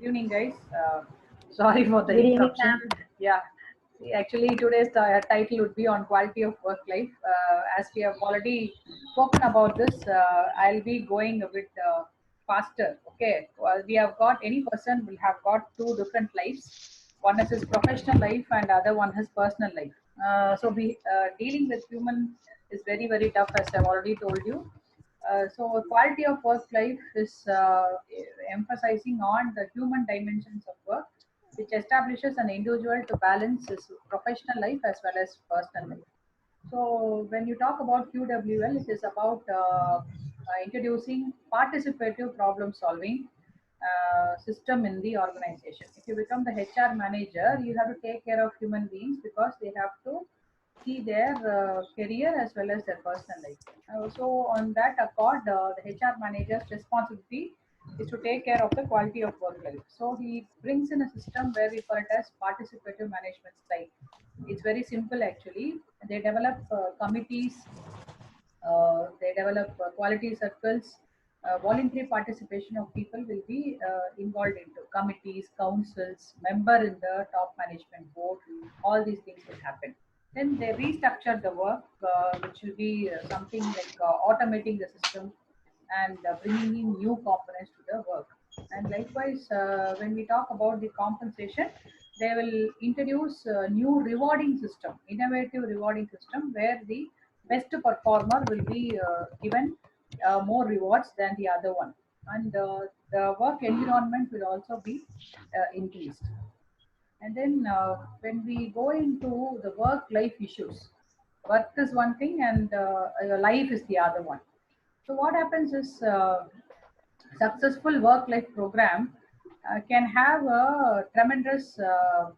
Evening, guys. Sorry for the Good evening, interruption. ma'am. Yeah, see, actually, today's title would be on quality of work life. As we have already spoken about this, I'll be going a bit faster. Okay, well, we have got any person will have got two different lives. One is his professional life, and other one his personal life. So, dealing with human is very tough, as I've already told you. So quality of work life is emphasizing on the human dimensions of work, which establishes an individual to balance his professional life as well as personal life. So when you talk about QWL, it is about introducing participative problem solving system in the organization. If you become the HR manager, you have to take care of human beings because they have to see their career as well as their personal life. So on that accord, the HR manager's responsibility is to take care of the quality of work life. So he brings in a system where we call it as participative management style. It's very simple actually. They develop committees, they develop quality circles. Voluntary participation of people will be involved into committees, councils, member in the top management board. All these things will happen. Then they restructure the work, which will be something like automating the system and bringing in new components to the work. And likewise, when we talk about the compensation, they will introduce a new rewarding system, innovative rewarding system, where the best performer will be given more rewards than the other one, and the work environment will also be increased. And then when we go into the work life issues, work is one thing and life is the other one. So what happens is successful work life program can have a tremendous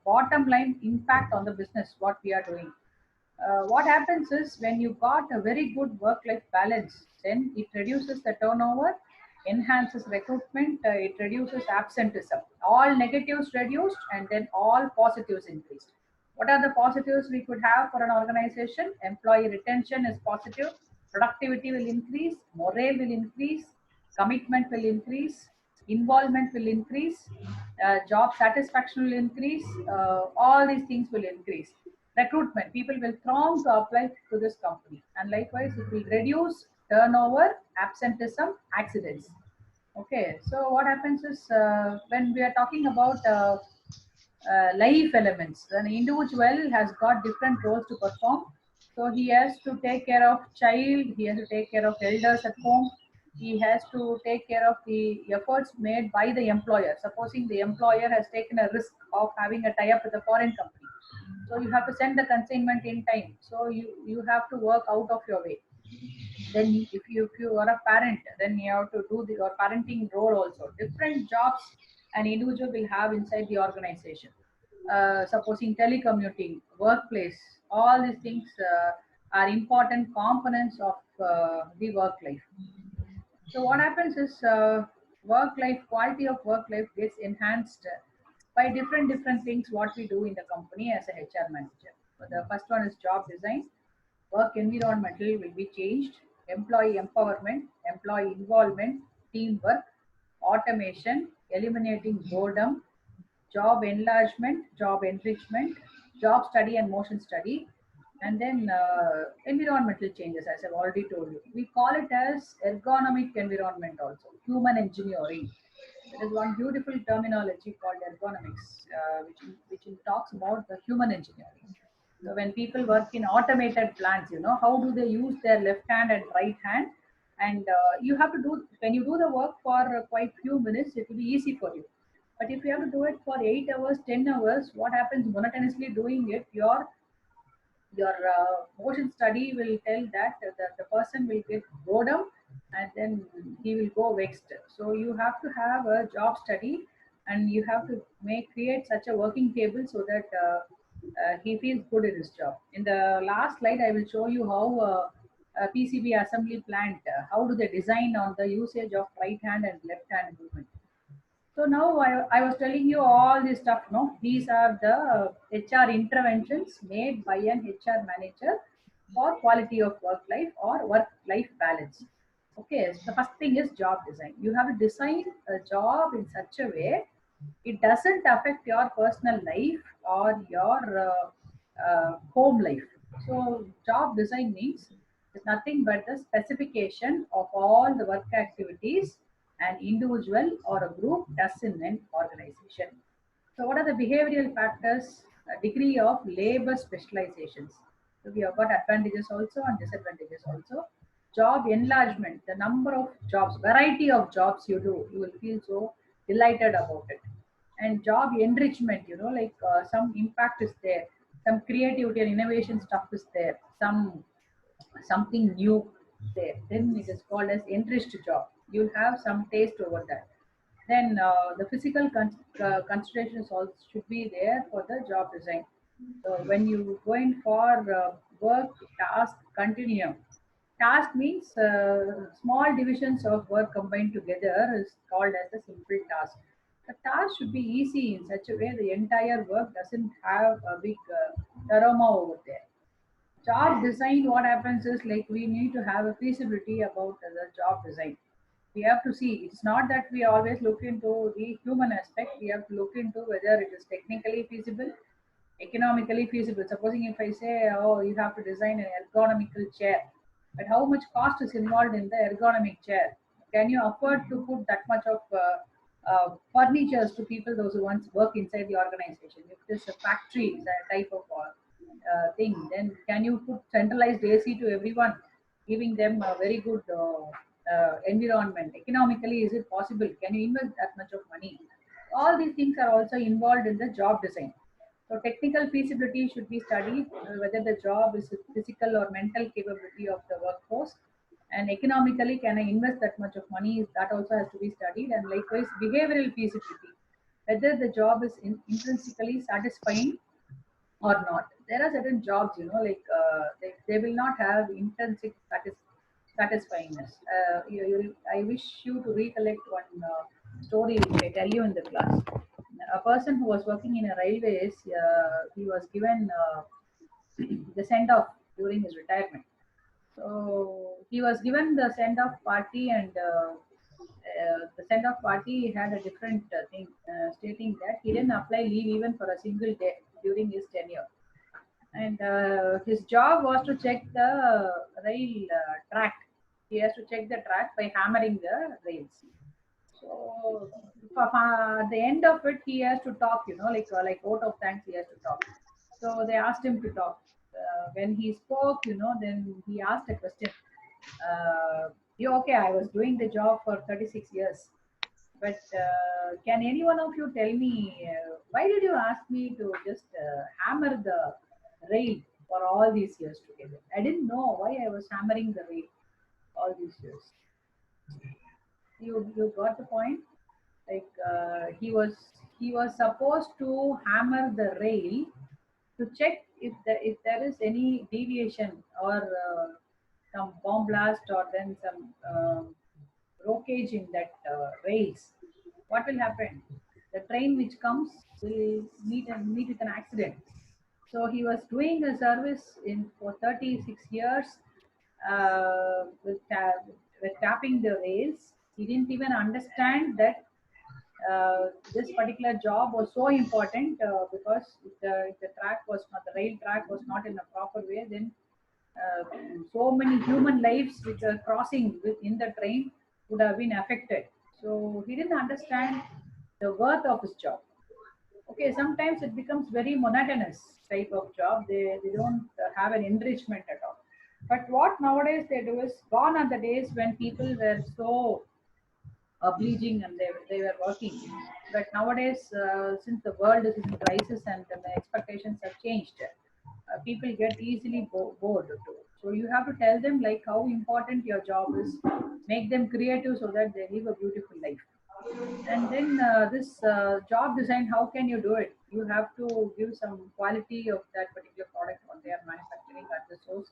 bottom line impact on the business what we are doing. What happens is when you got a very good work life balance, then it reduces the turnover, enhances recruitment, it reduces absenteeism. All negatives reduced and then all positives increased. What are the positives we could have for an organization? Employee retention is positive, productivity will increase, morale will increase, commitment will increase, involvement will increase, job satisfaction will increase, all these things will increase. Recruitment, people will throng to apply to this company, and likewise it will reduce turnover, absenteeism, accidents. Okay, so what happens is when we are talking about life elements, an individual has got different roles to perform. So he has to take care of child, he has to take care of elders at home, he has to take care of the efforts made by the employer. Supposing the employer has taken a risk of having a tie up with a foreign company, so you have to send the consignment in time, so you have to work out of your way. Then if you are a parent, then you have to do your parenting role also. Different jobs an individual will have inside the organization. Supposing telecommuting, workplace, all these things are important components of the work life. So what happens is work life quality of work life gets enhanced by different things what we do in the company as a HR manager. So the first one is job design. Work environmental will be changed. Employee empowerment, employee involvement, teamwork, automation, eliminating boredom, job enlargement, job enrichment, job study and motion study, and then environmental changes, as I've already told you. We call it as ergonomic environment also, human engineering. There is one beautiful terminology called ergonomics, which talks about the human engineering. So when people work in automated plants, how do they use their left hand and right hand? And you have to do when you do the work for quite few minutes, it will be easy for you. But if you have to do it for 8 hours, 10 hours, what happens monotonously doing it? Your motion study will tell that the person will get boredom and then he will go vexed. So you have to have a job study and you have to make create such a working table so that he feels good in his job. In the last slide, I will show you how a PCB assembly plant, how do they design on the usage of right hand and left hand movement. So now I was telling you all this stuff. No, these are the HR interventions made by an HR manager for quality of work life or work life balance. Okay, so the first thing is job design. You have to design a job in such a way. It doesn't affect your personal life or your home life. So job design means it's nothing but the specification of all the work activities an individual or a group does in an organization. So what are the behavioral factors? Degree of labor specializations. So we have got advantages also and disadvantages also. Job enlargement, the number of jobs, variety of jobs you do, you will feel so delighted about it. And job enrichment, like some impact is there, some creativity and innovation stuff is there, something new there. Then it is called as enriched job. You have some taste over that. Then the physical considerations also should be there for the job design. So when you go in for work, task, continuum. Task means small divisions of work combined together is called as a simple task. The task should be easy in such a way the entire work doesn't have a big aroma over there. Job design, what happens is like we need to have a feasibility about the job design. We have to see, it's not that we always look into the human aspect, we have to look into whether it is technically feasible, economically feasible. Supposing if I say, oh, you have to design an ergonomical chair, but how much cost is involved in the ergonomic chair? Can you afford to put that much of furnitures to people those who once work inside the organization? If it is a factory type of thing, then can you put centralized AC to everyone, giving them a very good environment? Economically, is it possible? Can you invest that much of money? All these things are also involved in the job design. So technical feasibility should be studied, whether the job is a physical or mental capability of the workforce. And economically, can I invest that much of money? That also has to be studied. And likewise, behavioral feasibility, whether the job is intrinsically satisfying or not. There are certain jobs, like they will not have intrinsic satisfyingness. I wish you to recollect one story which I tell you in the class. A person who was working in a railways, he was given the send off during his retirement. So he was given the send off party, and the send off party had a different thing, stating that he didn't apply leave even for a single day during his tenure. And his job was to check the rail track. He has to check the track by hammering the rails. So at the end of it, he has to talk. Like vote of thanks, he has to talk. So they asked him to talk. When he spoke, then he asked a question. You okay? I was doing the job for 36 years. But can any one of you tell me why did you ask me to just hammer the rail for all these years together? I didn't know why I was hammering the rail all these years. You got the point? Like he was supposed to hammer the rail to check if there is any deviation or some bomb blast or then some rockage in that rails. What will happen? The train which comes will meet with an accident. So he was doing a service in for 36 years with tapping the rails. He didn't even understand that this particular job was so important because if the track was not the rail track was not in a proper way, then uh, so many human lives which were crossing within the train would have been affected. So he didn't understand the worth of his job. Okay, sometimes it becomes very monotonous type of job. They don't have an enrichment at all. But what nowadays they do is gone are the days when people were so obliging and they were working. But nowadays, since the world is in crisis and the expectations have changed, people get easily bored too. So you have to tell them like how important your job is, make them creative so that they live a beautiful life. And then this job design, how can you do it? You have to give some quality of that particular product what they are manufacturing at the source.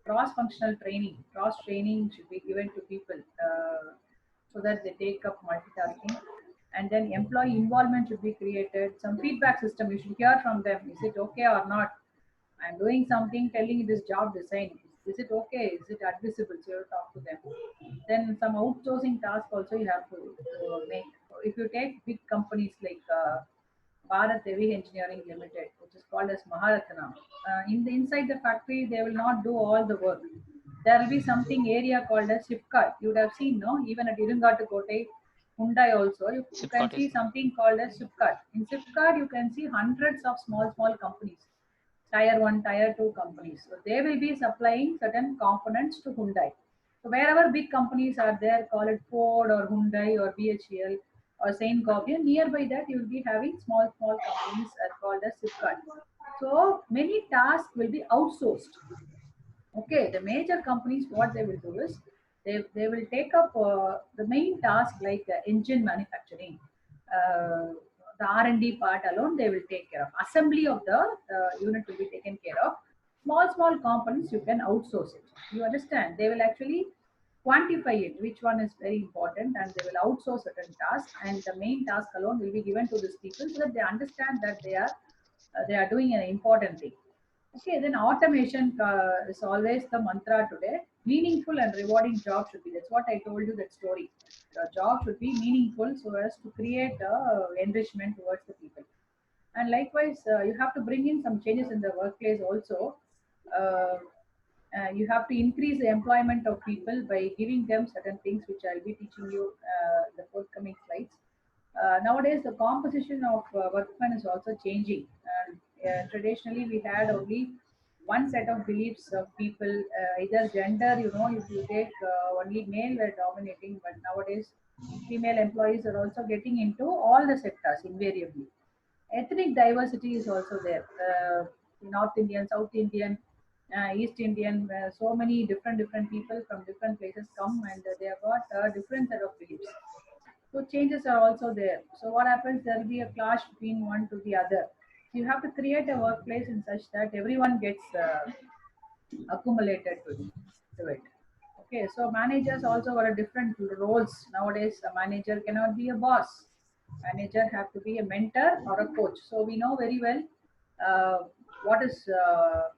Cross-functional training, cross training should be given to people so that they take up multitasking. And then employee involvement should be created. Some feedback system, you should hear from them. Is it okay or not? I'm doing something, telling this job design. Is it okay? Is it admissible? So you have to talk to them. Then some outsourcing task also you have to make. if you take big companies like Bharat Heavy Engineering Limited, which is called as Maharatna. In the inside the factory, they will not do all the work. There will be something area called as Sipcart. You would have seen, no? Even at Irungattukottai, Hyundai also, you can Sipcot see is something called as Sipcart. In Sipcart, you can see hundreds of small companies, tier 1, tier 2 companies. So they will be supplying certain components to Hyundai. So wherever big companies are there, call it Ford or Hyundai or BHEL or Saint Gobain, nearby that you will be having small companies called as Sipcart. So many tasks will be outsourced. Okay, the major companies, what they will do is they will take up the main task like engine manufacturing. The R&D part alone they will take care of. Assembly of the unit will be taken care of. Small components you can outsource it. You understand? They will actually quantify it, which one is very important, and they will outsource certain tasks, and the main task alone will be given to these people so that they understand that they are doing an important thing. Okay, then automation is always the mantra today. Meaningful and rewarding job should be. That's what I told you that story. The job should be meaningful so as to create enrichment towards the people. And likewise, you have to bring in some changes in the workplace also. Uh, you have to increase the employment of people by giving them certain things, which I'll be teaching you the forthcoming slides. Nowadays, the composition of workmen is also changing. Traditionally, we had only one set of beliefs of people, either gender, if you take only male were dominating, but nowadays female employees are also getting into all the sectors invariably. Ethnic diversity is also there. North Indian, South Indian, East Indian, so many different people from different places come, and they have got a different set of beliefs. So changes are also there. So what happens? There will be a clash between one to the other. You have to create a workplace in such that everyone gets accumulated to it. Okay, so managers also got a different roles nowadays. A manager cannot be a boss. Manager have to be a mentor or a coach. So we know very well uh, what is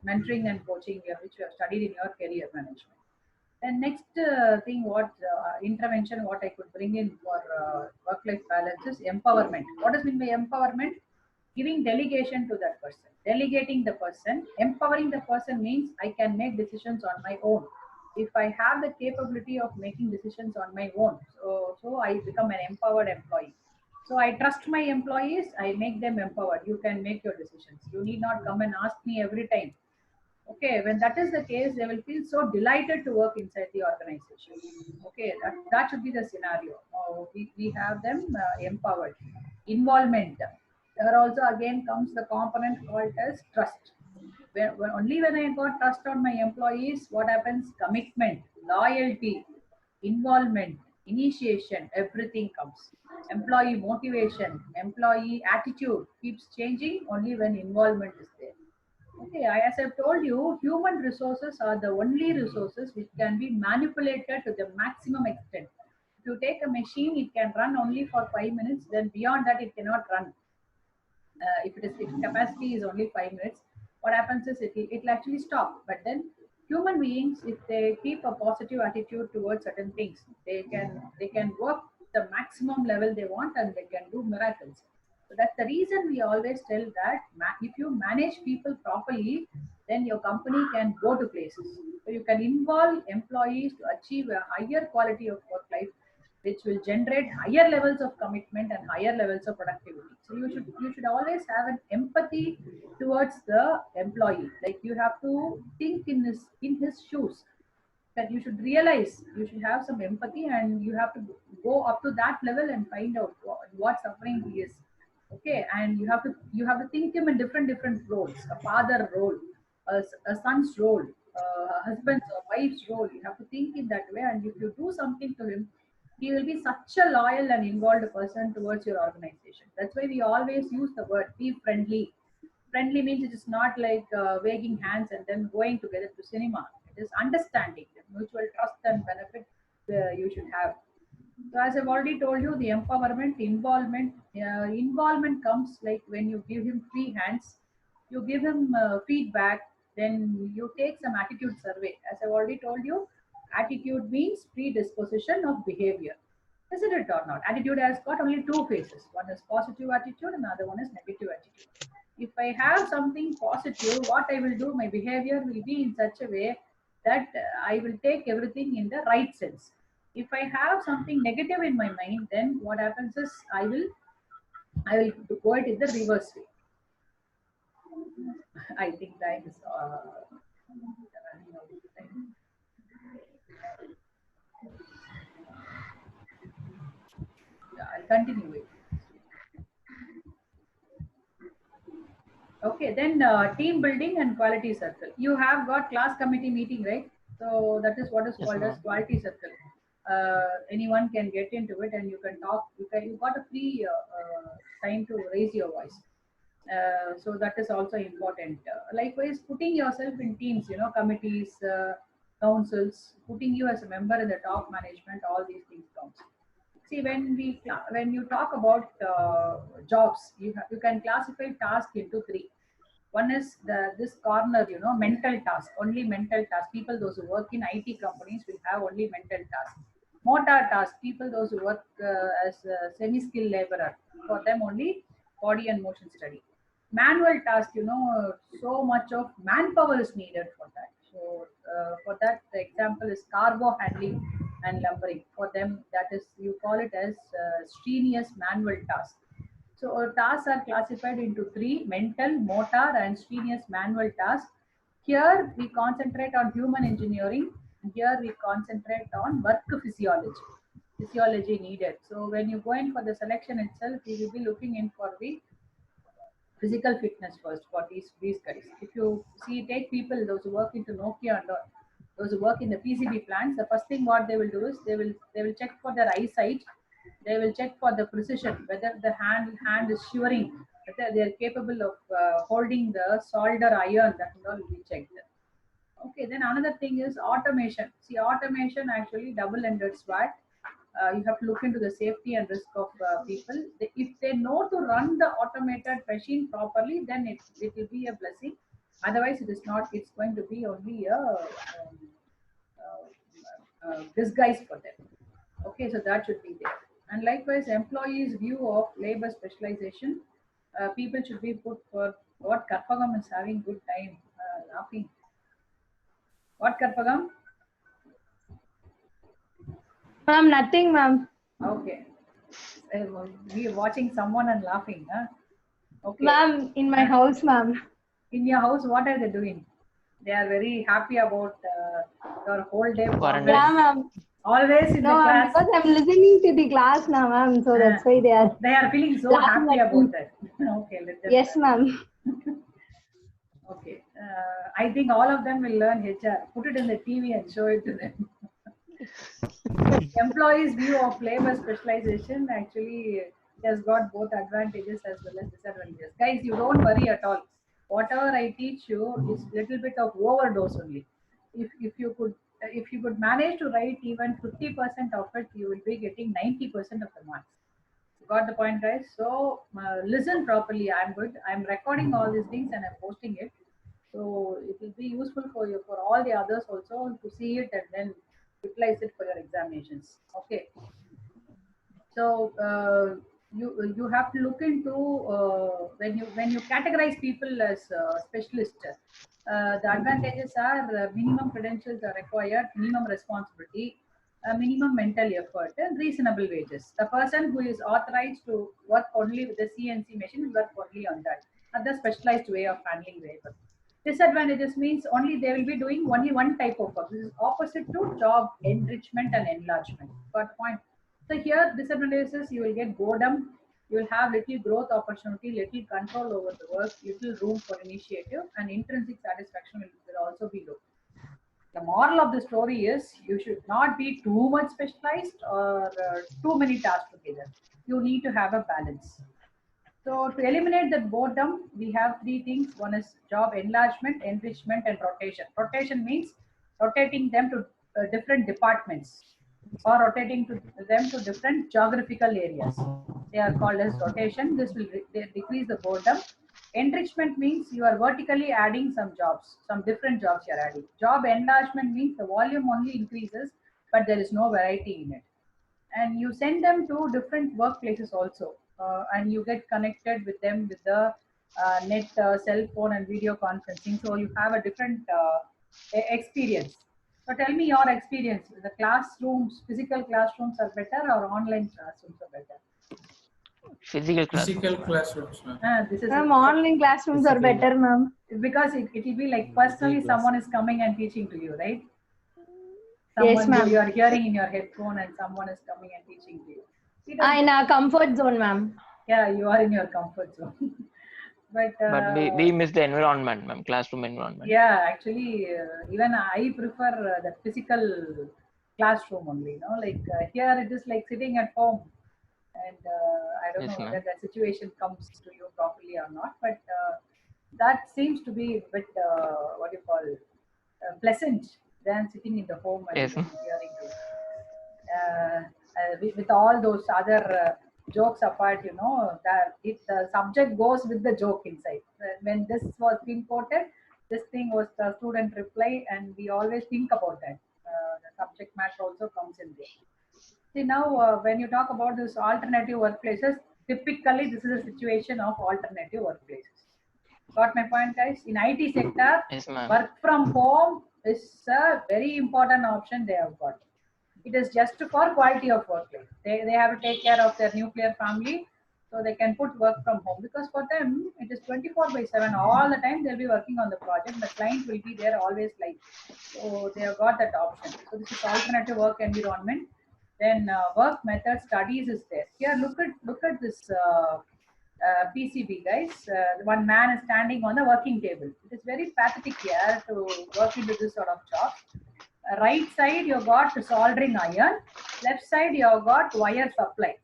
mentoring and coaching, which you have studied in your career management. And next thing, what intervention, what I could bring in for work-life balance is empowerment. What does mean by empowerment? Giving delegation to that person, delegating the person, empowering the person means I can make decisions on my own. If I have the capability of making decisions on my own, so I become an empowered employee. So I trust my employees, I make them empowered. You can make your decisions. You need not come and ask me every time. Okay, when that is the case, they will feel so delighted to work inside the organization. Okay, that should be the scenario. We have them empowered. Involvement. There also again comes the component called as trust. Only when I got trust on my employees, what happens? Commitment, loyalty, involvement, initiation, everything comes. Employee motivation, employee attitude keeps changing only when involvement is there. Okay, as I've told you, human resources are the only resources which can be manipulated to the maximum extent. If you take a machine, it can run only for 5 minutes, then beyond that, it cannot run. If capacity is only 5 minutes, what happens is it'll actually stop. But then human beings, if they keep a positive attitude towards certain things, they can work the maximum level they want, and they can do miracles. So that's the reason we always tell that if you manage people properly, then your company can go to places. So you can involve employees to achieve a higher quality of work life, which will generate higher levels of commitment and higher levels of productivity. So you should always have an empathy towards the employee. Like you have to think in his shoes. That you should realize, you should have some empathy, and you have to go up to that level and find out what suffering he is. Okay, and you have to think him in different roles: a father role, a son's role, a husband's or wife's role. You have to think in that way, and if you do something to him, he will be such a loyal and involved person towards your organization. That's why we always use the word be friendly. Friendly means it is not like wagging hands and then going together to cinema. It is understanding, the mutual trust and benefit you should have. So as I've already told you, the empowerment, involvement comes like when you give him free hands, you give him feedback, then you take some attitude survey. As I've already told you, attitude means predisposition of behavior. Isn't it or not? Attitude has got only two faces. One is positive attitude and another one is negative attitude. If I have something positive, what I will do, my behavior will be in such a way that I will take everything in the right sense. If I have something negative in my mind, then what happens is I will go it in the reverse way. I think time is running out of time. Yeah, I'll continue it. Okay, then team building and quality circle. You have got class committee meeting, right? So that is what is Yes, called as ma'am. quality circle. Anyone can get into it, and you can talk. You got a free time to raise your voice. So that is also important. Likewise, putting yourself in teams, committees, councils, putting you as a member in the top management, all these things counts. See, when you talk about jobs, you can classify task into three. One is this corner, mental task, only mental task. People those who work in IT companies will have only mental task. Motor task, people those who work as a semi-skilled laborer, for them only body and motion study. Manual task, so much of manpower is needed for that. So for that, the example is cargo handling and lumbering. For them, that is, you call it as strenuous manual task. So our tasks are classified into three: mental, motor, and strenuous manual tasks. Here we concentrate on human engineering, and here we concentrate on work physiology. Physiology needed. So when you go in for the selection itself, we will be looking in for the physical fitness first for these guys. If you see, take people those who work into Nokia and those who work in the PCB plants, the first thing what they will do is they will check for their eyesight, they will check for the precision, whether the hand is shivering, whether they are capable of holding the solder iron, that will all be checked. Okay, then another thing is automation. See, automation actually double-ended sword. You have to look into the safety and risk of people. If they know to run the automated machine properly, then it will be a blessing. Otherwise, it is not. It's going to be only a disguise for them. Okay, so that should be there. And likewise, employees' view of labor specialization. People should be put for what Karpagam is having good time laughing. What Karpagam? Ma'am, nothing, ma'am. Okay. We are watching someone and laughing, huh? Okay. Ma'am, in my Uh, house, ma'am. in your house, what are they doing? They are very happy about your whole day Quarantine. progress. Yeah, ma'am. Always in No, the ma'am, class. because I'm listening to the class now, ma'am. So that's why They are feeling so laughing happy at me. about that. Okay, let them. Yes, ma'am. Okay. I think all of them will learn HR. Put it in the TV and show it to them. Employees' view of labor specialization actually has got both advantages as well as disadvantages. Guys, you don't worry at all. Whatever I teach you is little bit of overdose only. If you could manage to write even 50% of it, you will be getting 90% of the marks. Got the point, guys? So listen properly. I'm good. I'm recording all these things and I'm posting it. So it will be useful for you, for all the others also, to see it and then utilize it for your examinations. Okay. So you have to look into when you categorize people as specialists. The advantages are minimum credentials are required, minimum responsibility, minimum mental effort, and reasonable wages. The person who is authorized to work only with the CNC machine will work only on that, at the specialized way of handling labor. Disadvantages means only they will be doing only one type of work. This is opposite to job enrichment and enlargement. Got the point? So here disadvantages, you will get boredom, you will have little growth opportunity, little control over the work, little room for initiative, and intrinsic satisfaction will also be low. The moral of the story is you should not be too much specialized or too many tasks together. You need to have a balance. So to eliminate the boredom, we have three things. One is job enlargement, enrichment, and rotation. Rotation means rotating them to different departments or rotating them to different geographical areas. They are called as rotation. This will decrease the boredom. Enrichment means you are vertically adding some jobs, some different jobs you are adding. Job enlargement means the volume only increases, but there is no variety in it. and you send them to different workplaces also, and you get connected with them with the net, cell phone and video conferencing, so you have a different experience. So tell me your experience. The classrooms, physical classrooms are better or online classrooms are better? Physical classrooms, Physical ma'am. classrooms, ma'am. This is Ma'am, online classrooms are Physical. better, ma'am. because it will be like Physical personally class. someone is coming and teaching to you, right? Yes, Someone you ma'am. are hearing in your headphone and someone is coming and teaching to you. It is, In our comfort zone, ma'am. yeah, you are in your comfort zone. But But we miss the environment, ma'am, classroom environment. yeah, actually, even I prefer the physical classroom only. Like here it is like sitting at home, and I don't Yes, know ma'am. whether that situation comes to you properly or not. But that seems to be a bit what you call pleasant than sitting in the home and Yes, ma'am. hearing to. With all those other jokes apart, that if the subject goes with the joke inside. When this was being quoted, this thing was the student reply, and we always think about that. The subject matter also comes in there. See now, when you talk about this alternative workplaces, typically this is a situation of alternative workplaces. Got my point, guys? In IT sector, Yes, ma'am. work from home is a very important option they have got. It is just for quality of work life. They have to take care of their nuclear family, so they can put work from home, because for them it is 24/7 all the time. They'll be working on the project. The client will be there always live, so they have got that option. So this is alternative work environment. Then work method studies is there. Here look at this PCB, guys. One man is standing on the working table. It is very pathetic here to work into this sort of job. Right side you got soldering iron, left side you have got wire supply.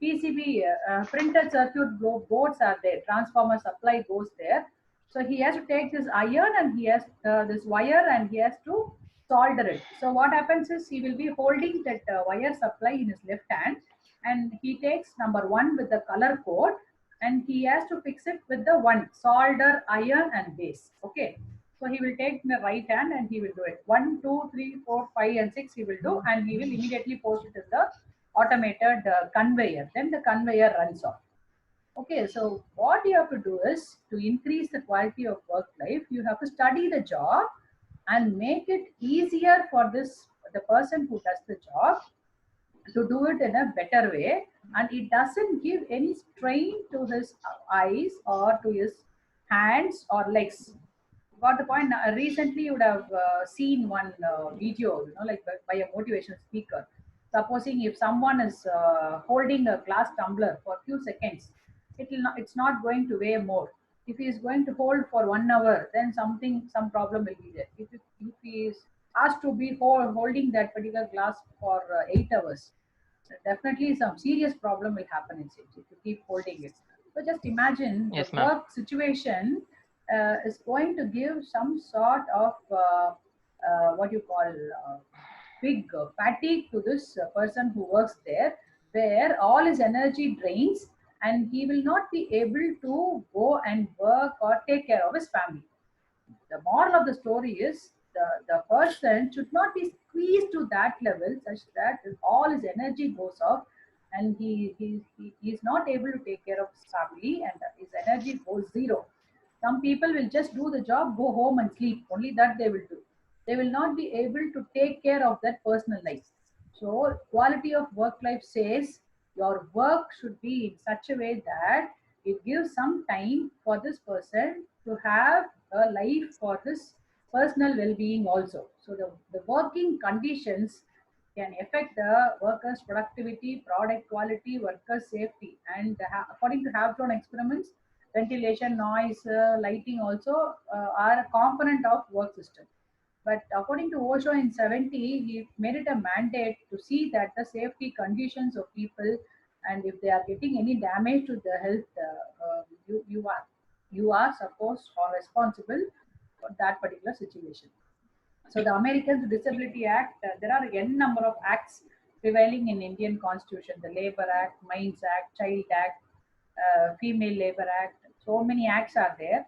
PCB printed circuit boards are there, transformer supply goes there. So he has to take this iron and he has this wire and he has to solder it. So what happens is he will be holding that wire supply in his left hand, and he takes number one with the color code, and he has to fix it with the one solder, iron and base. Okay, so he will take the right hand and he will do it. 1, 2, 3, 4, 5, and 6 he will do, and he will immediately post it in the automated conveyor. Then the conveyor runs off. Okay, so what you have to do is to increase the quality of work life, you have to study the job and make it easier for the person who does the job to do it in a better way, and it doesn't give any strain to his eyes or to his hands or legs. Got the point? Recently you would have seen one video, like by a motivational speaker. Supposing if someone is holding a glass tumbler for a few seconds, it's not going to weigh more. If he is going to hold for 1 hour, then some problem will be there. If he is asked to be holding that particular glass for 8 hours, definitely some serious problem will happen in it if you keep holding it. So just imagine the Yes, ma'am. work situation is going to give some sort of what you call big fatigue to this person who works there, where all his energy drains and he will not be able to go and work or take care of his family. The moral of the story is the person should not be squeezed to that level such that all his energy goes off, and he is not able to take care of his family, and his energy goes zero. Some people will just do the job, go home and sleep. Only that they will do. They will not be able to take care of that personal life. So quality of work life says your work should be in such a way that it gives some time for this person to have a life for his personal well-being also. So the working conditions can affect the workers' productivity, product quality, worker safety, and according to Havlon experiments, ventilation, noise, lighting also are a component of work system. But according to Osho in 70, he made it a mandate to see that the safety conditions of people, and if they are getting any damage to the health, you are supposed or responsible for that particular situation. So the Americans Disability Act, there are n number of acts prevailing in Indian Constitution: the Labor Act, Mines Act, Child Act, Female Labor Act. So many acts are there.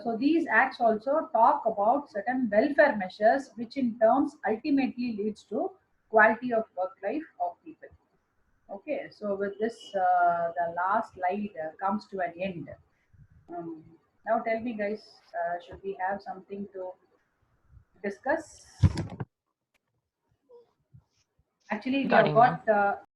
So these acts also talk about certain welfare measures, which in terms ultimately leads to quality of work life of people. Okay, so with this, the last slide comes to an end. Um, Now tell me, guys, should we have something to discuss? Actually, we have Regarding, ma'am. got